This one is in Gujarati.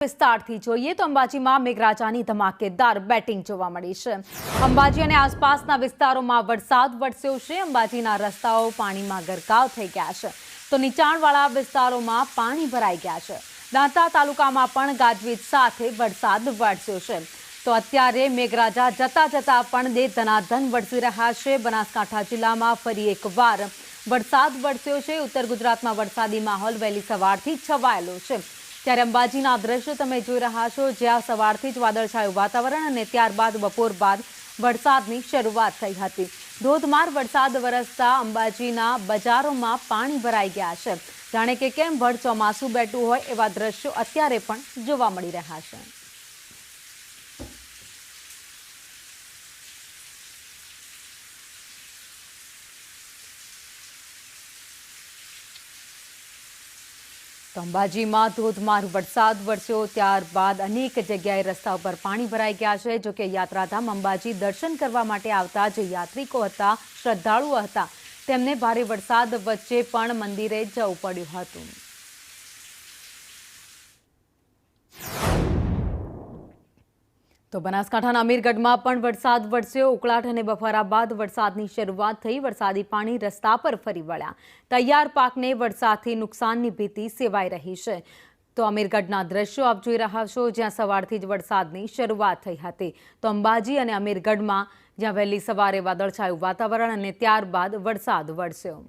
વિસ્તારથી જોઈએ તો અંબાજીમાં મેઘરાજાની ધમાકેદાર બેટિંગ જોવા મળી છે। અંબાજી અને આસપાસના વિસ્તારોમાં વરસાદ વરસ્યો છે। અંબાજીના રસ્તાઓ પાણીમાં ગરકાવ થઈ ગયા છે તો નીચાણવાળા વિસ્તારોમાં પાણી ભરાઈ ગયા છે। દાંતા તાલુકામાં પણ ગાજવીજ સાથે વરસાદ વરસ્યો છે તો અત્યારે મેઘરાજા જતા પણ ધનાધન વરસી રહ્યા છે। બનાસકાંઠા જિલ્લામાં ફરી એકવાર વરસાદ વરસ્યો છે। ઉત્તર ગુજરાતમાં વરસાદી માહોલ વહેલી સવારથી છવાયેલો છે। ત્યારે અંબાજીના દ્રશ્યો તમે જોઈ રહ્યા છો, જ્યાં સવારથી જ વાદળછાયું વાતાવરણ અને ત્યારબાદ બપોર બાદ વરસાદની શરૂઆત થઈ હતી। ધોધમાર વરસાદ વરસતા અંબાજીના બજારોમાં પાણી ભરાઈ ગયા છે। જાણે કે કેમ ભર ચોમાસું બેઠું હોય એવા દ્રશ્યો અત્યારે પણ જોવા મળી રહ્યા છે। અંબાજીમાં ધોધમાર વરસાદ વરસ્યો ત્યારબાદ અનેક જગ્યાએ રસ્તા ઉપર પાણી ભરાઈ ગયા છે। જો કે યાત્રાધામ અંબાજી દર્શન કરવા માટે આવતા જે યાત્રિકો હતા, શ્રદ્ધાળુઓ હતા, તેમને ભારે વરસાદ વચ્ચે પણ મંદિરે જવું પડ્યું હતું। તો બનાસકાંઠાના અમીરગઢમાં પણ વરસાદ વરસ્યો। ઉકળાટ અને બફારા બાદ વરસાદની શરૂઆત થઈ। વરસાદી પાણી રસ્તા પર ફરી વળ્યા। તૈયાર પાકને વરસાદથી નુકસાનની ભીતિ સેવાઈ રહી છે। તો અમીરગઢના દ્રશ્યો આપ જોઈ રહ્યા છો, જ્યાં સવારથી જ વરસાદની શરૂઆત થઈ હતી। તો અંબાજી અને અમીરગઢમાં જ્યાં વહેલી સવારે વાદળછાયું વાતાવરણ અને ત્યારબાદ વરસાદ વરસ્યો।